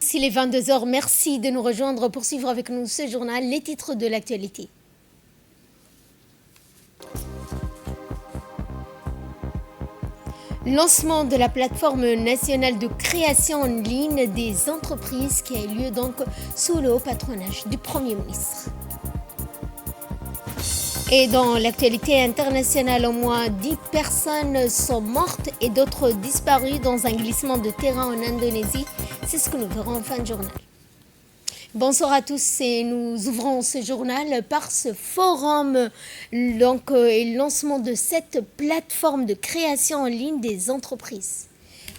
tous, il est 22 heures. Merci de nous rejoindre pour suivre avec nous ce journal, les titres de l'actualité. Lancement de la plateforme nationale de création en ligne des entreprises qui a eu lieu donc sous le haut patronage du Premier ministre. Et dans l'actualité internationale, au moins 10 personnes sont mortes et d'autres disparues dans un glissement de terrain en Indonésie. C'est ce que nous verrons en fin de journal. Bonsoir à tous et nous ouvrons ce journal par ce forum et le lancement de cette plateforme de création en ligne des entreprises.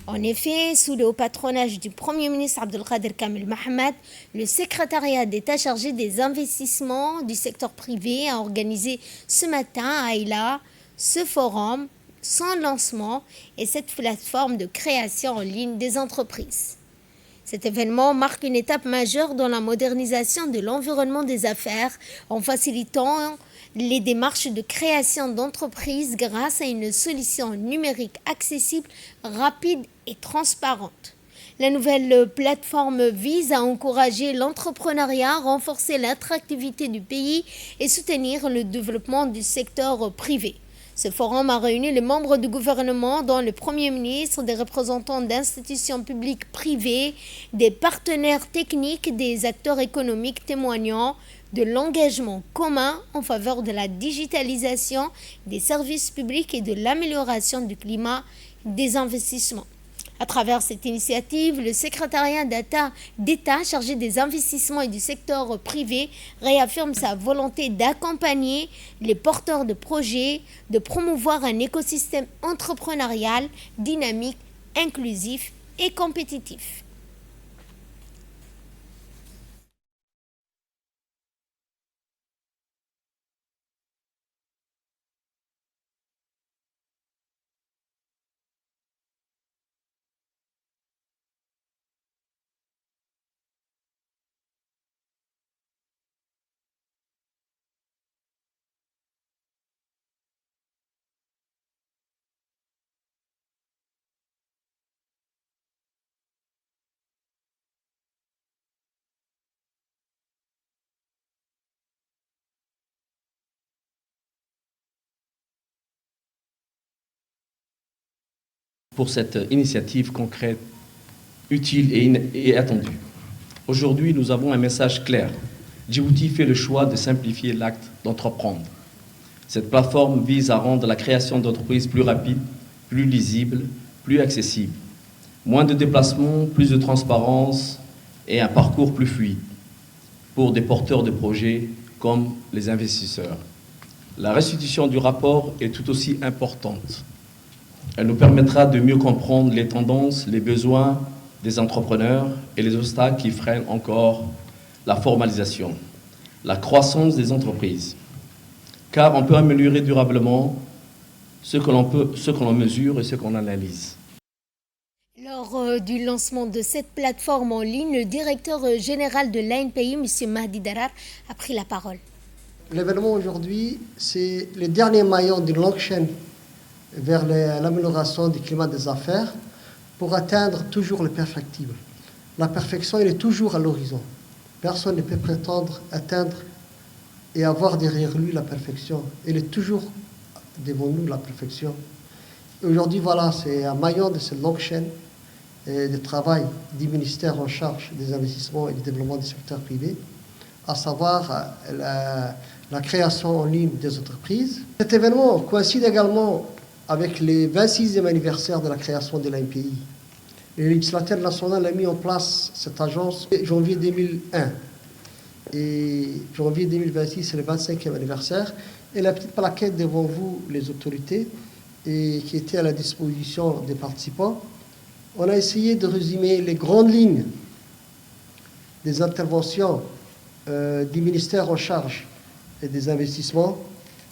En effet, sous le haut patronage du Premier ministre Abdelkader Kamel Mohamed, le secrétariat d'État chargé des investissements du secteur privé a organisé ce matin à Aïla ce forum, son lancement et cette plateforme de création en ligne des entreprises. Cet événement marque une étape majeure dans la modernisation de l'environnement des affaires en facilitant les démarches de création d'entreprises grâce à une solution numérique accessible, rapide et transparente. La nouvelle plateforme vise à encourager l'entrepreneuriat, renforcer l'attractivité du pays et soutenir le développement du secteur privé. Ce forum a réuni les membres du gouvernement, dont le Premier ministre, des représentants d'institutions publiques privées, des partenaires techniques, des acteurs économiques témoignant de l'engagement commun en faveur de la digitalisation des services publics et de l'amélioration du climat des investissements. À travers cette initiative, le secrétariat d'État chargé des investissements et du secteur privé réaffirme sa volonté d'accompagner les porteurs de projets, de promouvoir un écosystème entrepreneurial dynamique, inclusif et compétitif. Pour cette initiative concrète, utile et attendue. Aujourd'hui, nous avons un message clair. Djibouti fait le choix de simplifier l'acte d'entreprendre. Cette plateforme vise à rendre la création d'entreprises plus rapide, plus lisible, plus accessible. Moins de déplacements, plus de transparence et un parcours plus fluide pour des porteurs de projets comme les investisseurs. La restitution du rapport est tout aussi importante. Elle nous permettra de mieux comprendre les tendances, les besoins des entrepreneurs et les obstacles qui freinent encore la formalisation, la croissance des entreprises. Car on peut améliorer durablement ce que l'on mesure et ce qu'on analyse. Lors du lancement de cette plateforme en ligne, le directeur général de l'ANPI, M. Mahdi Darar, a pris la parole. L'événement aujourd'hui, c'est le dernier maillon d'une longue chaîne vers l'amélioration du climat des affaires pour atteindre toujours le perfectible. La perfection, elle est toujours à l'horizon. Personne ne peut prétendre atteindre et avoir derrière lui la perfection. Elle est toujours devant nous, la perfection. Et aujourd'hui, voilà, c'est un maillon de cette longue chaîne de travail du ministère en charge des investissements et du développement du secteur privé, à savoir la création en ligne des entreprises. Cet événement coïncide également avec le 26e anniversaire de la création de l'ANPI. Le législateur national a mis en place cette agence en janvier 2001. Et janvier 2026, c'est le 25e anniversaire. Et la petite plaquette devant vous, les autorités, et qui était à la disposition des participants, on a essayé de résumer les grandes lignes des interventions du ministère en charge des investissements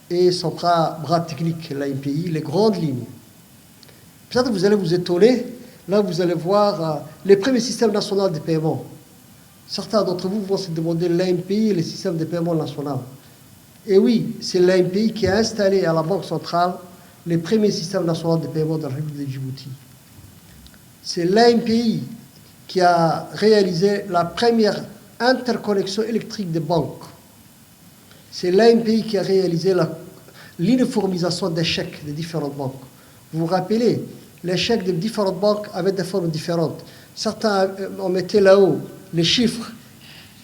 et son bras technique, l'ANPI, les grandes lignes. Peut-être que vous allez vous étonner, là vous allez voir les premiers systèmes nationaux de paiement. Certains d'entre vous vont se demander l'ANPI et le système de paiement national. Et oui, c'est l'ANPI qui a installé à la Banque centrale les premiers systèmes nationaux de paiement de la République de Djibouti. C'est l'ANPI qui a réalisé la première interconnexion électrique des banques. C'est l'ANPI qui a réalisé l'uniformisation des chèques des différentes banques. Vous vous rappelez, les chèques des différentes banques avaient des formes différentes. Certains, on mettait là-haut les chiffres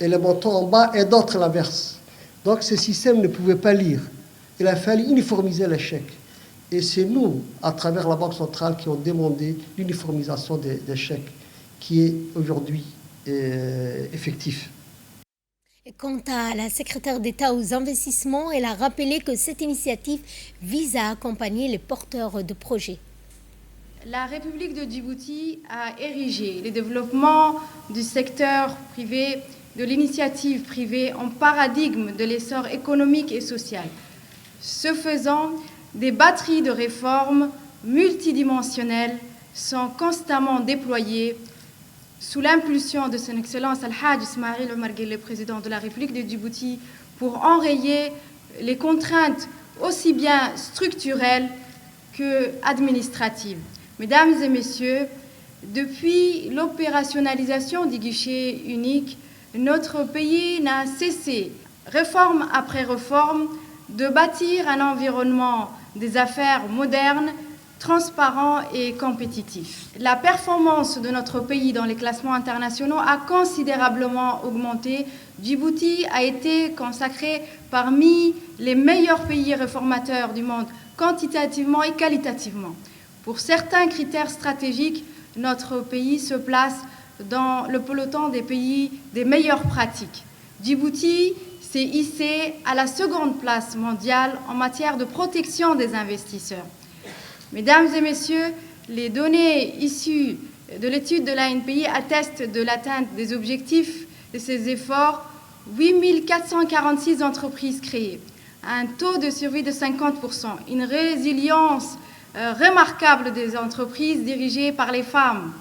et les montants en bas, et d'autres l'inverse. Donc ce système ne pouvait pas lire. Il a fallu uniformiser les chèques. Et c'est nous, à travers la Banque centrale, qui ont demandé l'uniformisation des chèques, qui est aujourd'hui effectif. Et quant à la secrétaire d'État aux investissements, elle a rappelé que cette initiative vise à accompagner les porteurs de projets. La République de Djibouti a érigé le développement du secteur privé, de l'initiative privée en paradigme de l'essor économique et social. Ce faisant, des batteries de réformes multidimensionnelles sont constamment déployées sous l'impulsion de son Excellence Al-Hajj Ismail Omar Guelleh, président de la République de Djibouti, pour enrayer les contraintes aussi bien structurelles que administratives. Mesdames et messieurs, depuis l'opérationnalisation du guichet unique, notre pays n'a cessé, réforme après réforme, de bâtir un environnement des affaires moderne, transparent et compétitif. La performance de notre pays dans les classements internationaux a considérablement augmenté. Djibouti a été consacré parmi les meilleurs pays réformateurs du monde, quantitativement et qualitativement. Pour certains critères stratégiques, notre pays se place dans le peloton des pays des meilleures pratiques. Djibouti s'est hissé à la seconde place mondiale en matière de protection des investisseurs. Mesdames et messieurs, les données issues de l'étude de l'ANPI attestent de l'atteinte des objectifs de ces efforts. 8 446 entreprises créées, un taux de survie de 50%, une résilience remarquable des entreprises dirigées par les femmes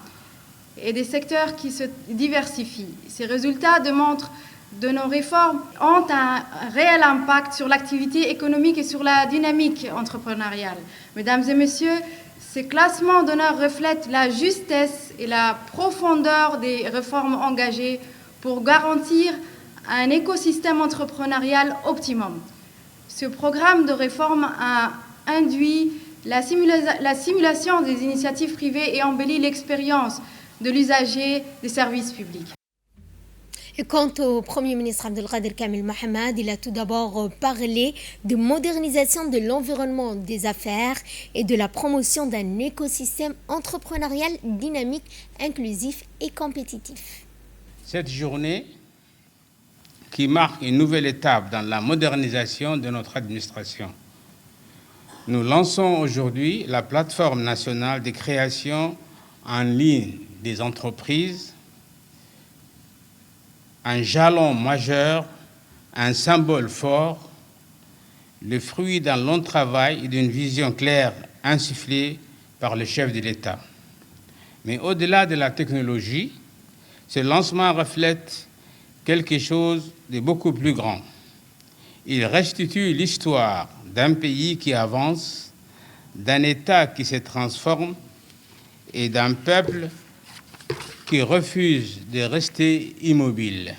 et des secteurs qui se diversifient. Ces résultats démontrent que nos réformes ont un réel impact sur l'activité économique et sur la dynamique entrepreneuriale. Mesdames et messieurs, ces classements d'honneur reflètent la justesse et la profondeur des réformes engagées pour garantir un écosystème entrepreneurial optimum. Ce programme de réforme a induit la simulation des initiatives privées et embellit l'expérience de l'usager des services publics. Et quant au Premier ministre Abdelkader Kamel Mohamed, il a tout d'abord parlé de modernisation de l'environnement des affaires et de la promotion d'un écosystème entrepreneurial dynamique, inclusif et compétitif. Cette journée, qui marque une nouvelle étape dans la modernisation de notre administration, nous lançons aujourd'hui la plateforme nationale de création en ligne des entreprises, un jalon majeur, un symbole fort, le fruit d'un long travail et d'une vision claire insufflée par le chef de l'État. Mais au-delà de la technologie, ce lancement reflète quelque chose de beaucoup plus grand. Il restitue l'histoire d'un pays qui avance, d'un État qui se transforme et d'un peuple qui refuse de rester immobile.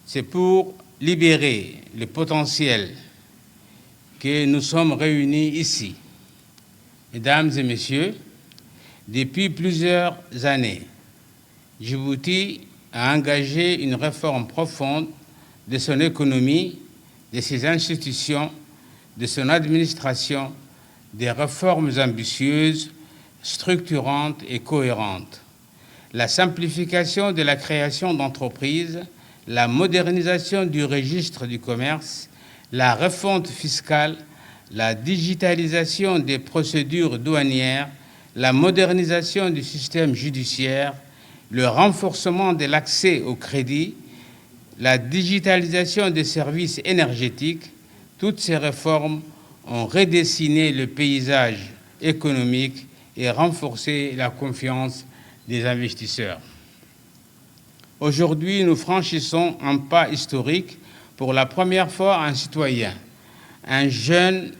C'est pour libérer le potentiel que nous sommes réunis ici. Mesdames et messieurs, depuis plusieurs années, Djibouti a engagé une réforme profonde de son économie, de ses institutions, de son administration, des réformes ambitieuses, structurantes et cohérentes. La simplification de la création d'entreprises, la modernisation du registre du commerce, la refonte fiscale, la digitalisation des procédures douanières, la modernisation du système judiciaire, le renforcement de l'accès au crédit, la digitalisation des services énergétiques, toutes ces réformes ont redessiné le paysage économique et renforcé la confiance des investisseurs. Aujourd'hui, nous franchissons un pas historique. Pour la première fois, un citoyen, un jeune,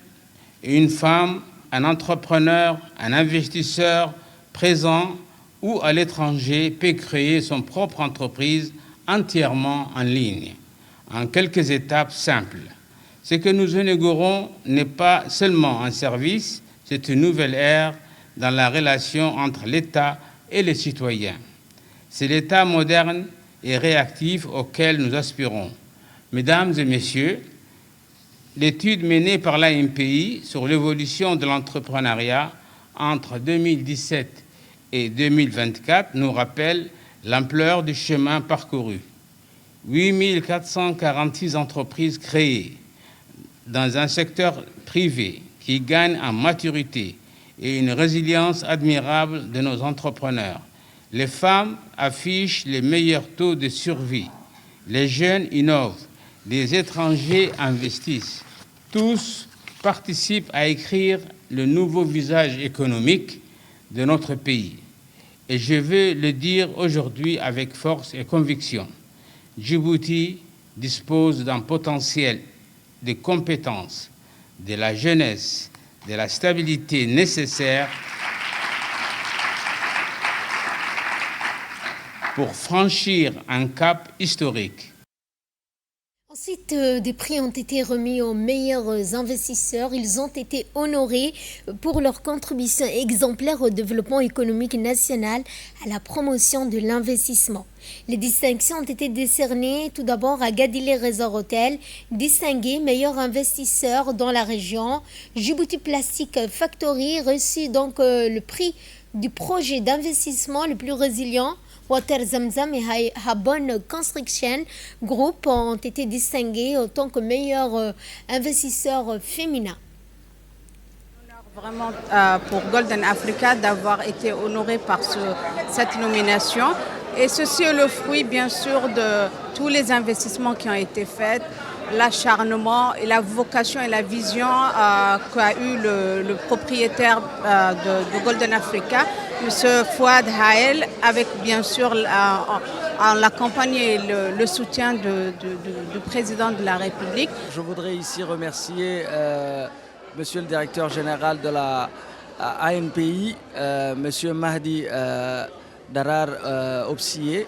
une femme, un entrepreneur, un investisseur présent ou à l'étranger peut créer son propre entreprise entièrement en ligne, en quelques étapes simples. Ce que nous inaugurons n'est pas seulement un service, c'est une nouvelle ère dans la relation entre l'État et les citoyens. C'est l'État moderne et réactif auquel nous aspirons. Mesdames et messieurs, l'étude menée par l'ANPI sur l'évolution de l'entrepreneuriat entre 2017 et 2024 nous rappelle l'ampleur du chemin parcouru. 8 446 entreprises créées dans un secteur privé qui gagne en maturité et une résilience admirable de nos entrepreneurs. Les femmes affichent les meilleurs taux de survie. Les jeunes innovent. Les étrangers investissent. Tous participent à écrire le nouveau visage économique de notre pays. Et je veux le dire aujourd'hui avec force et conviction. Djibouti dispose d'un potentiel de compétences, de la jeunesse, de la stabilité nécessaire pour franchir un cap historique. Ensuite, des prix ont été remis aux meilleurs investisseurs. Ils ont été honorés pour leur contribution exemplaire au développement économique national, à la promotion de l'investissement. Les distinctions ont été décernées tout d'abord à Gadile Resort Hotel, distingué meilleur investisseur dans la région. Djibouti Plastic Factory reçut donc le prix du projet d'investissement le plus résilient. Water Zamzam et Habon Construction Group ont été distingués en tant que meilleurs investisseurs féminins. Vraiment pour Golden Africa d'avoir été honoré par cette nomination. Et ceci est le fruit bien sûr de tous les investissements qui ont été faits, l'acharnement et la vocation et la vision qu'a eu le propriétaire de Golden Africa, M. Fouad Hael, avec bien sûr en l'accompagnement et le soutien du président de la République. Je voudrais ici remercier Monsieur le directeur général de la ANPI, Monsieur Mahdi Darar Obsié,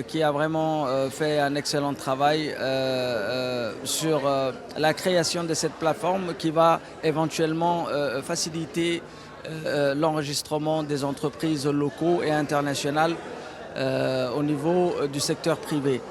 qui a vraiment fait un excellent travail sur la création de cette plateforme qui va éventuellement faciliter l'enregistrement des entreprises locaux et internationales au niveau du secteur privé.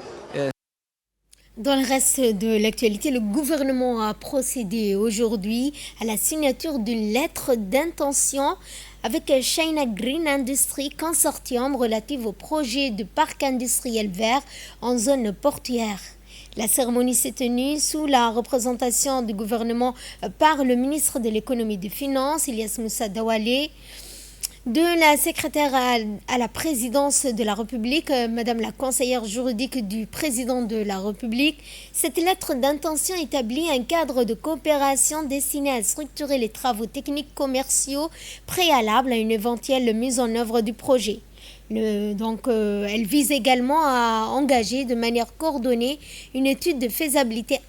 Dans le reste de l'actualité, le gouvernement a procédé aujourd'hui à la signature d'une lettre d'intention avec China Green Industry Consortium relative au projet de parc industriel vert en zone portuaire. La cérémonie s'est tenue sous la représentation du gouvernement par le ministre de l'économie et des finances, Ilyas Moussa Dawale, de la secrétaire à la présidence de la République, Madame la conseillère juridique du président de la République. Cette lettre d'intention établit un cadre de coopération destiné à structurer les travaux techniques commerciaux préalables à une éventuelle mise en œuvre du projet. Elle vise également à engager de manière coordonnée une étude de faisabilité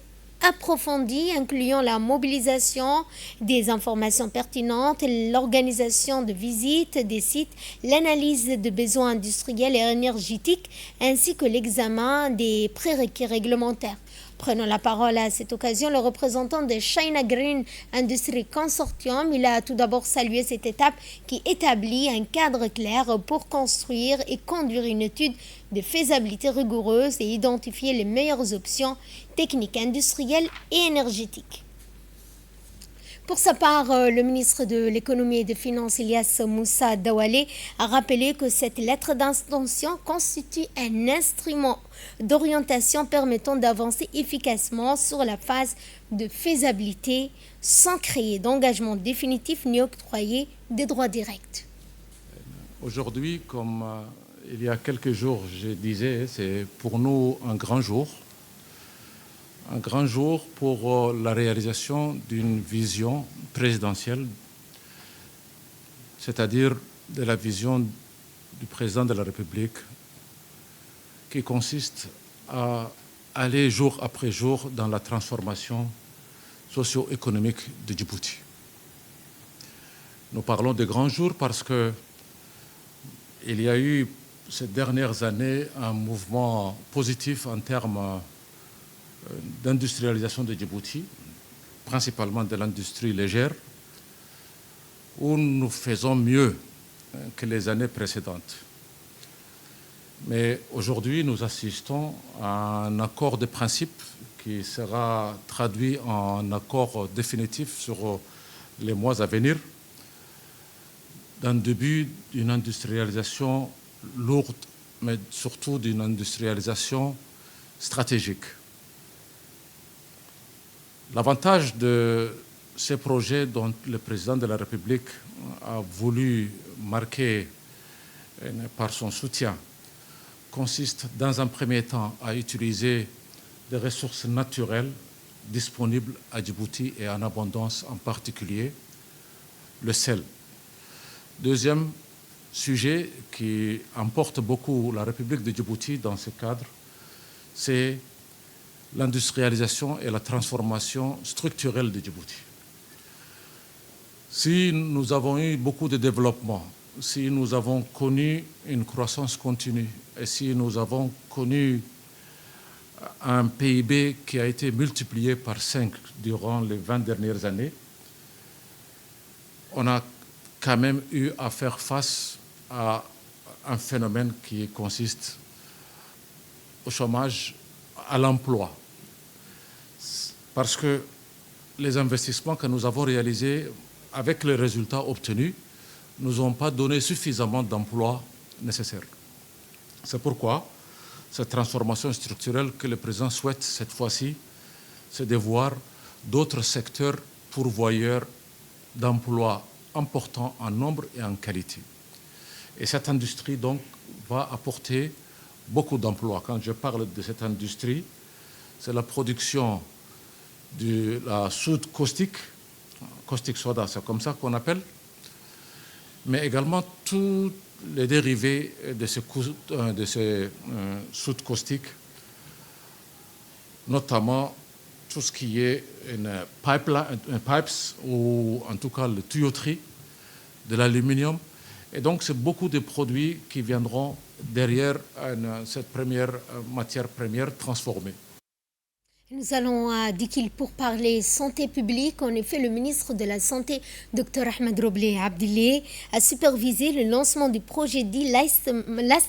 approfondie incluant la mobilisation des informations pertinentes, l'organisation de visites des sites, l'analyse de besoins industriels et énergétiques ainsi que l'examen des prérequis réglementaires. Prenant la parole à cette occasion, le représentant de China Green Industry Consortium, il a tout d'abord salué cette étape qui établit un cadre clair pour construire et conduire une étude de faisabilité rigoureuse et identifier les meilleures options techniques, industrielles et énergétiques. Pour sa part, le ministre de l'économie et des finances, Ilyas Moussa Dawale, a rappelé que cette lettre d'intention constitue un instrument d'orientation permettant d'avancer efficacement sur la phase de faisabilité sans créer d'engagement définitif ni octroyer des droits directs. Aujourd'hui, comme il y a quelques jours, je disais, c'est pour nous un grand jour pour la réalisation d'une vision présidentielle, c'est-à-dire de la vision du président de la République qui consiste à aller jour après jour dans la transformation socio-économique de Djibouti. Nous parlons de grands jours parce que il y a eu ces dernières années un mouvement positif en termes d'industrialisation de Djibouti, principalement de l'industrie légère, où nous faisons mieux que les années précédentes. Mais aujourd'hui, nous assistons à un accord de principe qui sera traduit en accord définitif sur les mois à venir, d'un début d'une industrialisation lourde, mais surtout d'une industrialisation stratégique. L'avantage de ces projets dont le président de la République a voulu marquer par son soutien consiste dans un premier temps à utiliser des ressources naturelles disponibles à Djibouti et en abondance, en particulier le sel. Deuxième sujet qui importe beaucoup la République de Djibouti dans ce cadre, c'est l'industrialisation et la transformation structurelle de Djibouti. Si nous avons eu beaucoup de développement, si nous avons connu une croissance continue et si nous avons connu un PIB qui a été multiplié par 5 durant les 20 dernières années, on a quand même eu à faire face à un phénomène qui consiste au chômage, à l'emploi. Parce que les investissements que nous avons réalisés avec les résultats obtenus ne nous ont pas donné suffisamment d'emplois nécessaires. C'est pourquoi cette transformation structurelle que le président souhaite cette fois-ci, c'est de voir d'autres secteurs pourvoyeurs d'emplois importants en nombre et en qualité. Et cette industrie, donc, va apporter beaucoup d'emplois. Quand je parle de cette industrie, c'est la production de la soude caustique soda, c'est comme ça qu'on appelle, mais également tous les dérivés de ces soude caustiques, notamment tout ce qui est pipes ou en tout cas le tuyauterie, de l'aluminium. Et donc, c'est beaucoup de produits qui viendront derrière cette première matière première transformée. Nous allons à Dikil pour parler santé publique. En effet, le ministre de la Santé, Dr Ahmed Robleh Abdillah, a supervisé le lancement du projet dit Last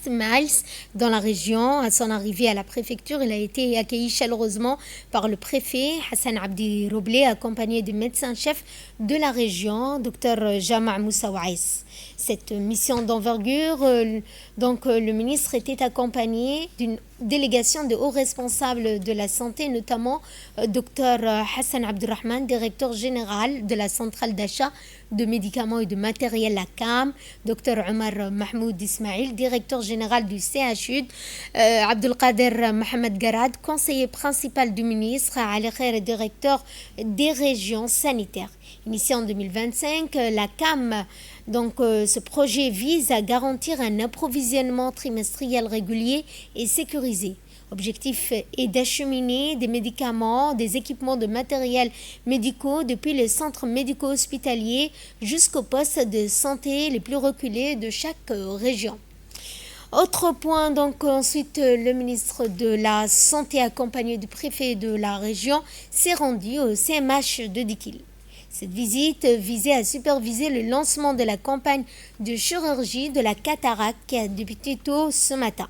Miles dans la région. À son arrivée à la préfecture, il a été accueilli chaleureusement par le préfet Hassan Abdi Robleh, accompagné du médecin-chef de la région, Dr Jama' Moussa Ouaïs. Cette mission d'envergure, le ministre était accompagné d'une délégation de hauts responsables de la santé, notamment Dr Hassan Abdurrahman, directeur général de la centrale d'achat de médicaments et de matériel à CAM, Dr Omar Mahmoud Ismail, directeur général du CHUD, Abdelkader Mohamed Garad, conseiller principal du ministre, Ali Khair, directeur des régions sanitaires. Initié en 2025, la CAM, ce projet vise à garantir un approvisionnement trimestriel régulier et sécurisé. L'objectif est d'acheminer des médicaments, des équipements de matériel médicaux depuis les centres médico-hospitaliers jusqu'aux postes de santé les plus reculés de chaque région. Autre point, ensuite, le ministre de la Santé accompagné du préfet de la région s'est rendu au CMH de Dikil. Cette visite visait à superviser le lancement de la campagne de chirurgie de la cataracte qui a débuté tôt ce matin.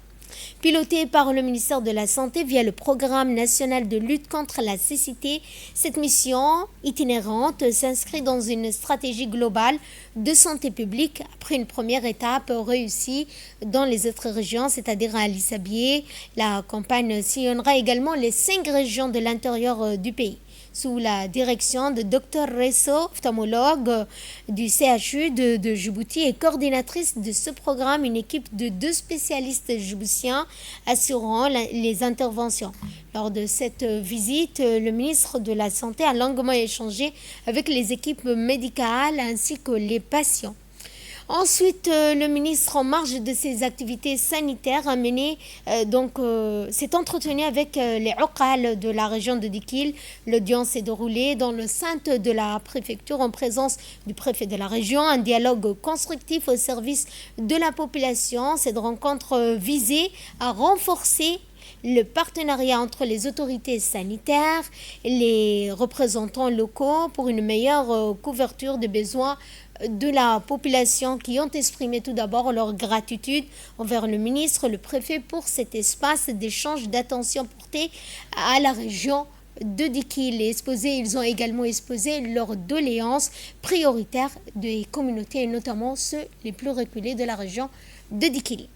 Pilotée par le ministère de la Santé via le programme national de lutte contre la cécité, cette mission itinérante s'inscrit dans une stratégie globale de santé publique après une première étape réussie dans les autres régions, c'est-à-dire à Lissabé. La campagne sillonnera également les 5 régions de l'intérieur du pays. Sous la direction de Dr Resso, ophtalmologue du CHU de Djibouti et coordinatrice de ce programme, une équipe de 2 spécialistes djiboutiens assurant les interventions. Lors de cette visite, le ministre de la Santé a longuement échangé avec les équipes médicales ainsi que les patients. Ensuite, le ministre, en marge de ses activités sanitaires, s'est entretenu avec les Oqal de la région de Dikil. L'audience s'est déroulée dans le centre de la préfecture en présence du préfet de la région. Un dialogue constructif au service de la population. Cette rencontre visait à renforcer le partenariat entre les autorités sanitaires et les représentants locaux pour une meilleure couverture des besoins de la population, qui ont exprimé tout d'abord leur gratitude envers le ministre, le préfet, pour cet espace d'échange, d'attention portée à la région de Dikil. Ils ont également exposé leurs doléances prioritaires des communautés, et notamment ceux les plus reculés de la région de Dikil.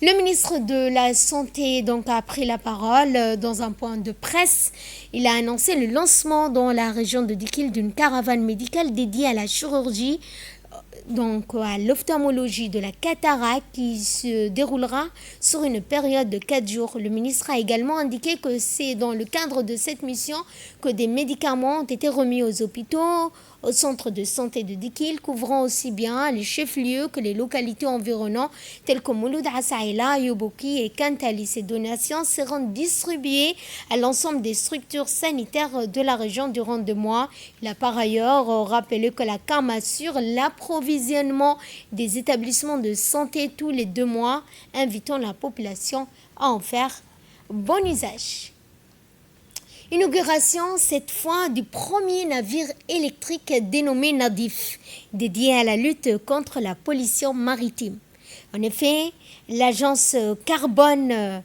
Le ministre de la Santé a pris la parole dans un point de presse. Il a annoncé le lancement dans la région de Dikil d'une caravane médicale dédiée à la chirurgie, à l'ophtalmologie de la cataracte, qui se déroulera sur une période de 4 jours. Le ministre a également indiqué que c'est dans le cadre de cette mission que des médicaments ont été remis aux hôpitaux, au centre de santé de Dikil, couvrant aussi bien les chefs-lieux que les localités environnantes telles que Mouloud Asaïla, Yoboki et Kantali. Ces donations seront distribuées à l'ensemble des structures sanitaires de la région durant 2 mois. Il a par ailleurs rappelé que la CAM assure l'approvisionnement des établissements de santé tous les 2 mois, invitant la population à en faire bon usage. Inauguration cette fois du premier navire électrique dénommé Nadif, dédié à la lutte contre la pollution maritime. En effet, l'agence Carbone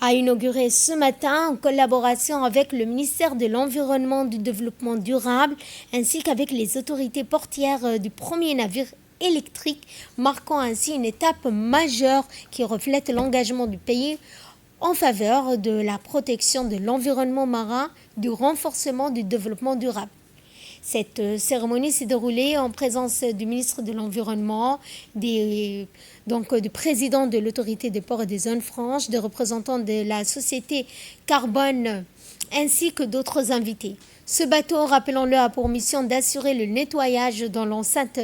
a inauguré ce matin, en collaboration avec le ministère de l'Environnement et du Développement durable, ainsi qu'avec les autorités portières, du premier navire électrique, marquant ainsi une étape majeure qui reflète l'engagement du pays en faveur de la protection de l'environnement marin, du renforcement du développement durable. Cette cérémonie s'est déroulée en présence du ministre de l'Environnement, du président de l'autorité des ports et des zones franches, des représentants de la société Carbone, ainsi que d'autres invités. Ce bateau, rappelons-le, a pour mission d'assurer le nettoyage dans l'enceinte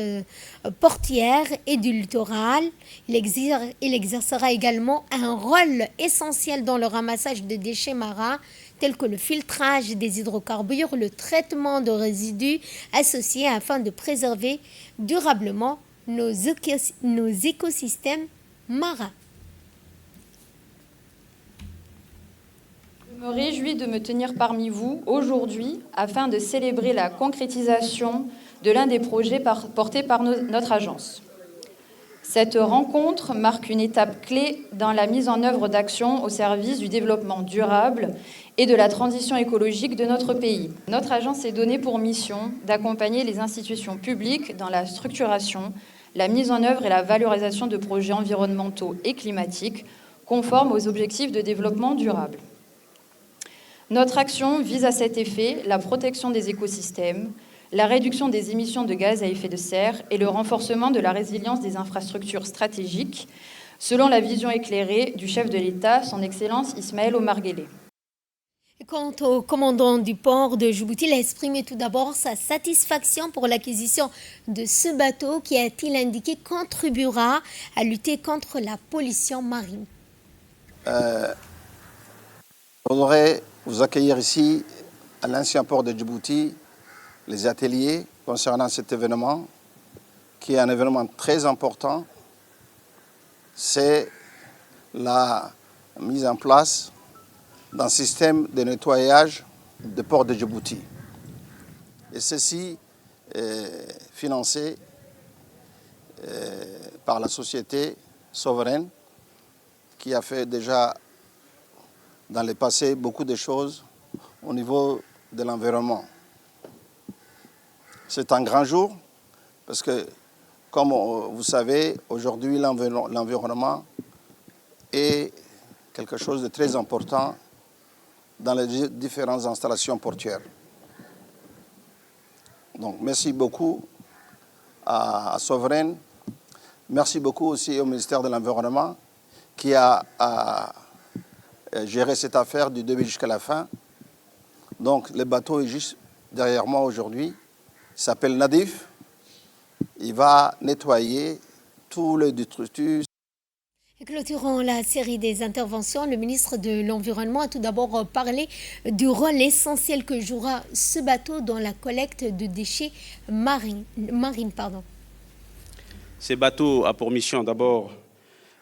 portière et du littoral. Il exercera également un rôle essentiel dans le ramassage de déchets marins, tels que le filtrage des hydrocarbures, le traitement de résidus associés, afin de préserver durablement nos écosystèmes marins. Je me réjouis de me tenir parmi vous aujourd'hui afin de célébrer la concrétisation de l'un des projets portés par notre agence. Cette rencontre marque une étape clé dans la mise en œuvre d'actions au service du développement durable et de la transition écologique de notre pays. Notre agence s'est donnée pour mission d'accompagner les institutions publiques dans la structuration, la mise en œuvre et la valorisation de projets environnementaux et climatiques conformes aux objectifs de développement durable. Notre action vise à cet effet la protection des écosystèmes, la réduction des émissions de gaz à effet de serre et le renforcement de la résilience des infrastructures stratégiques, selon la vision éclairée du chef de l'État, son Excellence Ismaël Omar Guelleh. Quant au commandant du port de Djibouti, il a exprimé tout d'abord sa satisfaction pour l'acquisition de ce bateau qui, a-t-il indiqué, contribuera à lutter contre la pollution marine. Je voudrais vous accueillir ici à l'ancien port de Djibouti, les ateliers concernant cet événement, qui est un événement très important. C'est la mise en place d'un système de nettoyage des ports de Djibouti. Et ceci est financé par la société souveraine qui a fait déjà dans le passé beaucoup de choses au niveau de l'environnement. C'est un grand jour parce que, comme vous savez, aujourd'hui l'environnement est quelque chose de très important dans les différentes installations portuaires. Donc merci beaucoup à Souveraine, merci beaucoup aussi au ministère de l'Environnement qui a géré cette affaire du début jusqu'à la fin. Donc le bateau est juste derrière moi aujourd'hui, il s'appelle Nadif, il va nettoyer tous les détritus. Clôturant la série des interventions, le ministre de l'Environnement a tout d'abord parlé du rôle essentiel que jouera ce bateau dans la collecte de déchets marines. Ce bateau a pour mission d'abord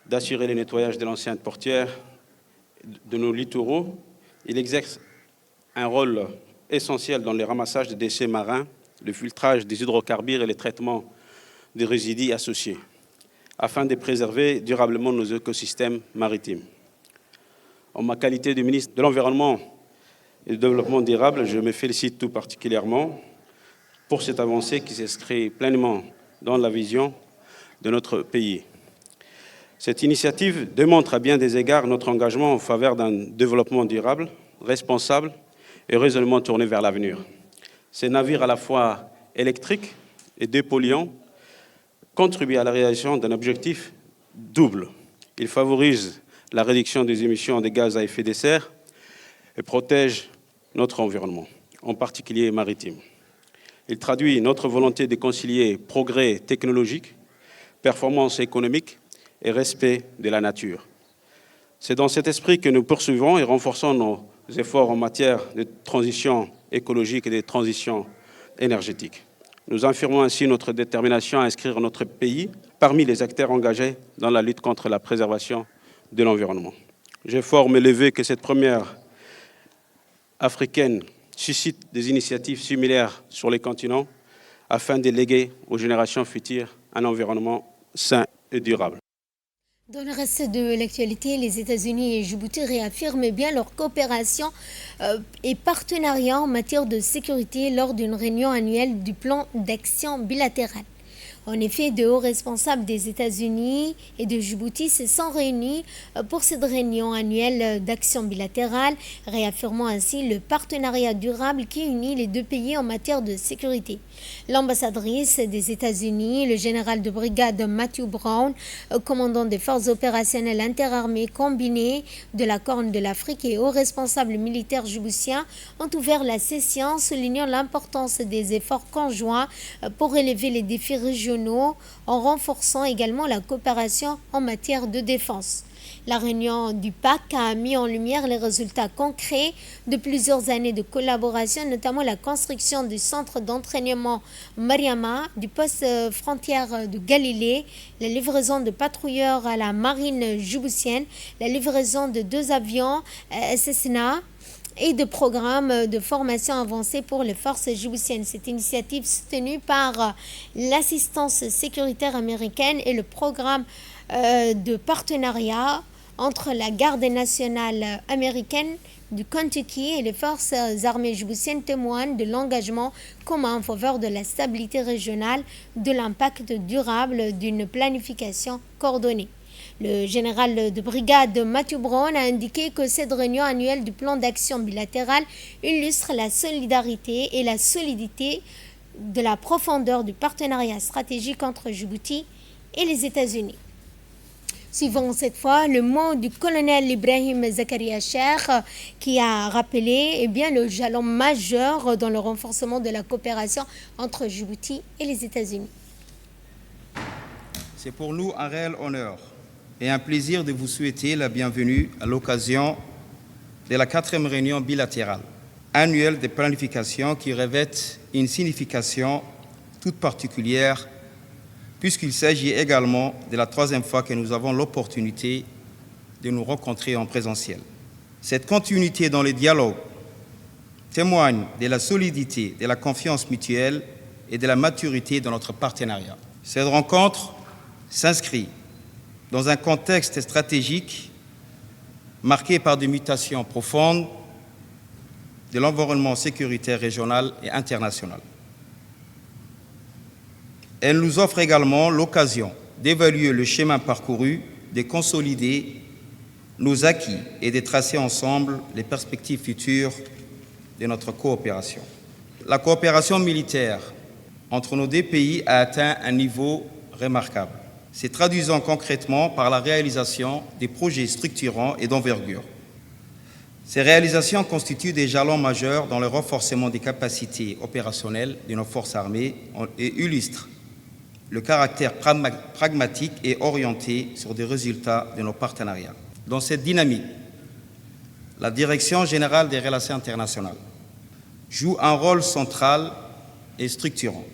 d'assurer le nettoyage de l'ancienne portière de nos littoraux. Il exerce un rôle essentiel dans le ramassage des déchets marins, le filtrage des hydrocarbures et le traitement des résidus associés, afin de préserver durablement nos écosystèmes maritimes. En ma qualité de ministre de l'Environnement et du Développement durable, je me félicite tout particulièrement pour cette avancée qui s'inscrit pleinement dans la vision de notre pays. Cette initiative démontre à bien des égards notre engagement en faveur d'un développement durable, responsable et résolument tourné vers l'avenir. Ces navires à la fois électriques et dépolluants contribuent à la réalisation d'un objectif double. Ils favorisent la réduction des émissions de gaz à effet de serre et protègent notre environnement, en particulier maritime. Il traduit notre volonté de concilier progrès technologique, performance économique et respect de la nature. C'est dans cet esprit que nous poursuivons et renforçons nos efforts en matière de transition écologique et de transition énergétique. Nous affirmons ainsi notre détermination à inscrire notre pays parmi les acteurs engagés dans la lutte contre la préservation de l'environnement. J'ai fort me levé que cette première africaine suscite des initiatives similaires sur les continents afin de léguer aux générations futures un environnement sain et durable. Dans le reste de l'actualité, les États-Unis et Djibouti réaffirment bien leur coopération et partenariat en matière de sécurité lors d'une réunion annuelle du plan d'action bilatéral. En effet, de hauts responsables des États-Unis et de Djibouti se sont réunis pour cette réunion annuelle d'action bilatérale, réaffirmant ainsi le partenariat durable qui unit les deux pays en matière de sécurité. L'ambassadrice des États-Unis, le général de brigade Matthew Brown, commandant des forces opérationnelles interarmées combinées de la Corne de l'Afrique et hauts responsables militaires djiboutiens ont ouvert la session, soulignant l'importance des efforts conjoints pour relever les défis régionaux en renforçant également la coopération en matière de défense. La réunion du PAC a mis en lumière les résultats concrets de plusieurs années de collaboration, notamment la construction du centre d'entraînement Mariama, du poste frontière de Galilée, la livraison de patrouilleurs à la marine djiboutienne, la livraison de 2 avions Cessna et de programmes de formation avancée pour les forces djiboutiennes. Cette initiative soutenue par l'assistance sécuritaire américaine et le programme de partenariat entre la garde nationale américaine du Kentucky et les forces armées djiboutiennes témoigne de l'engagement commun en faveur de la stabilité régionale, de l'impact durable d'une planification coordonnée. Le général de brigade Matthew Brown a indiqué que cette réunion annuelle du plan d'action bilatéral illustre la solidarité et la solidité de la profondeur du partenariat stratégique entre Djibouti et les États-Unis. Suivant cette fois le mot du colonel Ibrahim Zakaria Cher qui a rappelé le jalon majeur dans le renforcement de la coopération entre Djibouti et les États-Unis. C'est pour nous un réel honneur et un plaisir de vous souhaiter la bienvenue à l'occasion de la 4e réunion bilatérale annuelle de planification qui revêt une signification toute particulière puisqu'il s'agit également de la 3e fois que nous avons l'opportunité de nous rencontrer en présentiel. Cette continuité dans les dialogues témoigne de la solidité, de la confiance mutuelle et de la maturité de notre partenariat. Cette rencontre s'inscrit dans un contexte stratégique marqué par des mutations profondes de l'environnement sécuritaire régional et international. Elle nous offre également l'occasion d'évaluer le chemin parcouru, de consolider nos acquis et de tracer ensemble les perspectives futures de notre coopération. La coopération militaire entre nos deux pays a atteint un niveau remarquable, se traduisant concrètement par la réalisation des projets structurants et d'envergure. Ces réalisations constituent des jalons majeurs dans le renforcement des capacités opérationnelles de nos forces armées et illustrent le caractère pragmatique et orienté sur des résultats de nos partenariats. Dans cette dynamique, la Direction générale des relations internationales joue un rôle central et structurant.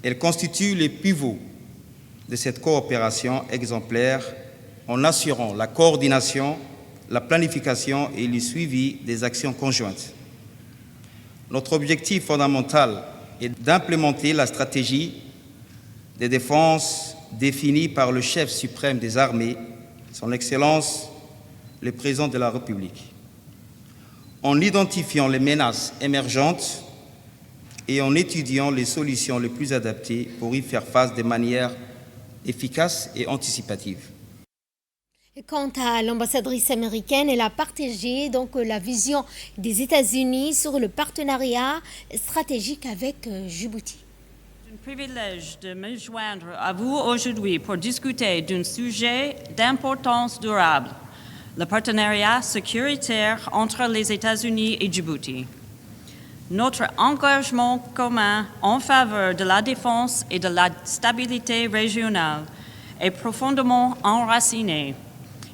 Elle constitue le pivot de cette coopération exemplaire en assurant la coordination, la planification et le suivi des actions conjointes. Notre objectif fondamental est d'implémenter la stratégie de défense définie par le chef suprême des armées, son Excellence, le Président de la République, en identifiant les menaces émergentes et en étudiant les solutions les plus adaptées pour y faire face de manière efficace et anticipative. Quant à l'ambassadrice américaine, elle a partagé donc la vision des États-Unis sur le partenariat stratégique avec Djibouti. C'est un privilège de me joindre à vous aujourd'hui pour discuter d'un sujet d'importance durable, le partenariat sécuritaire entre les États-Unis et Djibouti. Notre engagement commun en faveur de la défense et de la stabilité régionale est profondément enraciné.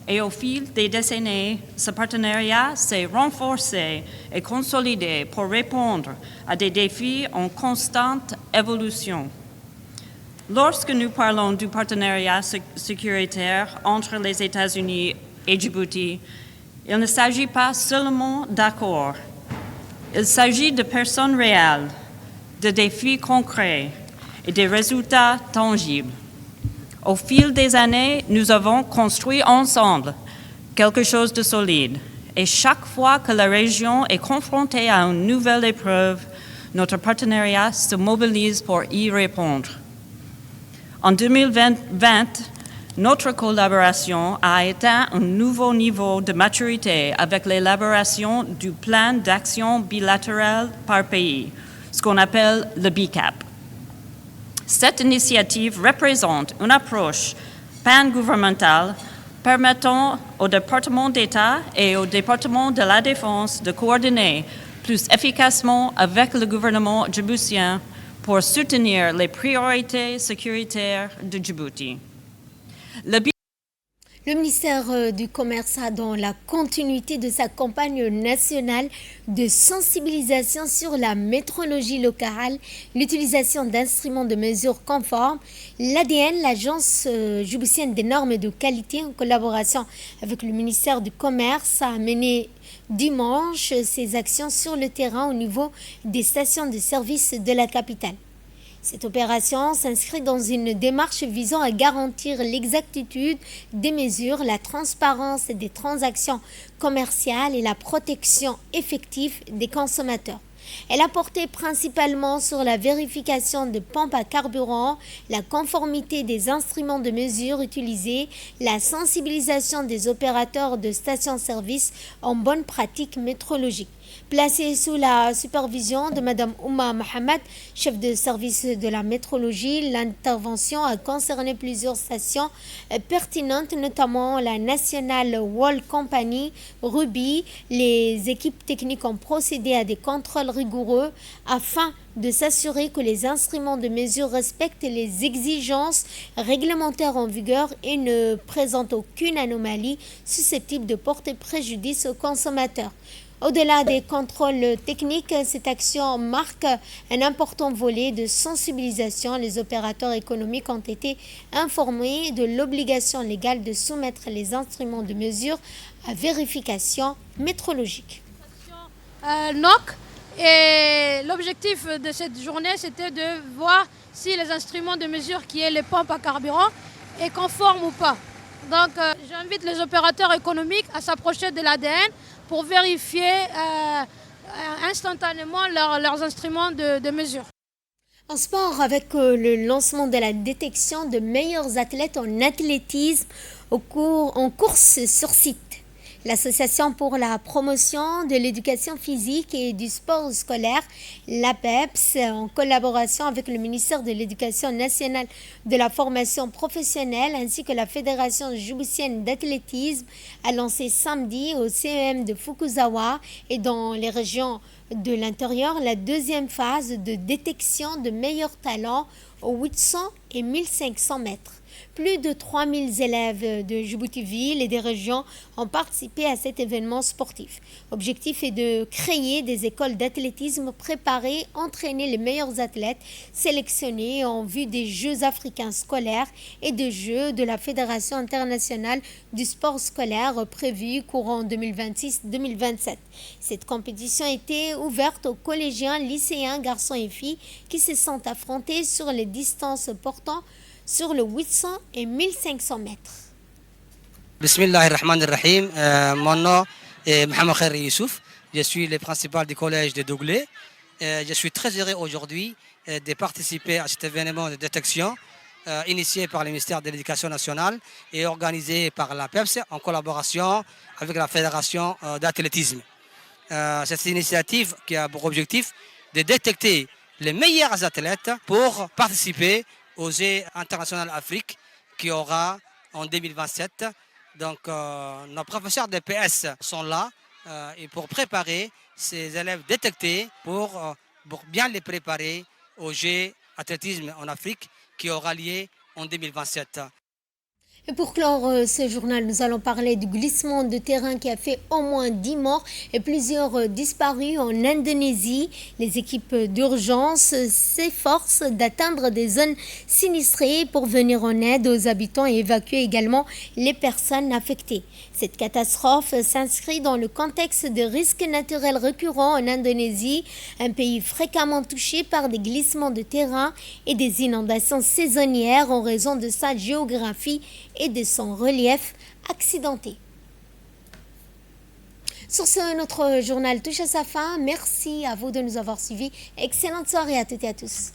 Et au fil des décennies, ce partenariat s'est renforcé et consolidé pour répondre à des défis en constante évolution. Lorsque nous parlons du partenariat sécuritaire entre les États-Unis et Djibouti, il ne s'agit pas seulement d'accords. Il s'agit de personnes réelles, de défis concrets et de résultats tangibles. Au fil des années, nous avons construit ensemble quelque chose de solide. Et chaque fois que la région est confrontée à une nouvelle épreuve, notre partenariat se mobilise pour y répondre. En 2020, notre collaboration a atteint un nouveau niveau de maturité avec l'élaboration du plan d'action bilatéral par pays, ce qu'on appelle le BCAP. Cette initiative représente une approche pan-gouvernementale permettant au département d'État et au département de la Défense de coordonner plus efficacement avec le gouvernement djiboutien pour soutenir les priorités sécuritaires de Djibouti. Le ministère du Commerce a, dans la continuité de sa campagne nationale de sensibilisation sur la métrologie locale, l'utilisation d'instruments de mesure conformes, l'ADN, l'Agence djiboutienne des normes de qualité, en collaboration avec le ministère du Commerce, a mené dimanche ses actions sur le terrain au niveau des stations de service de la capitale. Cette opération s'inscrit dans une démarche visant à garantir l'exactitude des mesures, la transparence des transactions commerciales et la protection effective des consommateurs. Elle a porté principalement sur la vérification de pompes à carburant, la conformité des instruments de mesure utilisés, la sensibilisation des opérateurs de stations-service en bonne pratique métrologique. Placée sous la supervision de Mme Ouma Mohamed, chef de service de la métrologie, l'intervention a concerné plusieurs stations pertinentes, notamment la National Oil Company, Ruby. Les équipes techniques ont procédé à des contrôles rigoureux afin de s'assurer que les instruments de mesure respectent les exigences réglementaires en vigueur et ne présentent aucune anomalie susceptible de porter préjudice aux consommateurs. Au-delà des contrôles techniques, cette action marque un important volet de sensibilisation. Les opérateurs économiques ont été informés de l'obligation légale de soumettre les instruments de mesure à vérification métrologique. NOC, et l'objectif de cette journée, c'était de voir si les instruments de mesure qui est les pompes à carburant est conforme ou pas. Donc j'invite les opérateurs économiques à s'approcher de l'ADN pour vérifier instantanément leurs instruments de mesure. En sport, avec le lancement de la détection de meilleurs athlètes en athlétisme en course sur site. L'Association pour la promotion de l'éducation physique et du sport scolaire, l'APEPS, en collaboration avec le ministère de l'Éducation nationale, de la formation professionnelle ainsi que la Fédération djiboutienne d'athlétisme, a lancé samedi au CEM de Fukuzawa et dans les régions de l'intérieur la deuxième phase de détection de meilleurs talents aux 800 et 1500 mètres. Plus de 3000 élèves de Djibouti-Ville et des régions ont participé à cet événement sportif. L'objectif est de créer des écoles d'athlétisme préparées, entraîner les meilleurs athlètes sélectionnés en vue des Jeux africains scolaires et des Jeux de la Fédération internationale du sport scolaire prévus courant 2026-2027. Cette compétition était ouverte aux collégiens, lycéens, garçons et filles qui se sont affrontés sur les distances portant sur le 800 et 1500 mètres. Bismillahirrahmanirrahim. Mon nom est Mohamed Khairi Youssouf. Je suis le principal du collège de Douglé. Je suis très heureux aujourd'hui de participer à cet événement de détection initié par le ministère de l'Éducation nationale et organisé par la PEPS en collaboration avec la Fédération d'athlétisme. Cette initiative qui a pour objectif de détecter les meilleurs athlètes pour participer aux Jeux internationaux Afrique qui aura en 2027. Donc nos professeurs de PS sont là et pour préparer ces élèves détectés pour bien les préparer aux Jeux athlétisme en Afrique qui aura lieu en 2027. Et pour clore ce journal, nous allons parler du glissement de terrain qui a fait au moins 10 morts et plusieurs disparus en Indonésie. Les équipes d'urgence s'efforcent d'atteindre des zones sinistrées pour venir en aide aux habitants et évacuer également les personnes affectées. Cette catastrophe s'inscrit dans le contexte de risques naturels récurrents en Indonésie, un pays fréquemment touché par des glissements de terrain et des inondations saisonnières en raison de sa géographie et de son relief accidenté. Sur ce, notre journal touche à sa fin. Merci à vous de nous avoir suivis. Excellente soirée à toutes et à tous.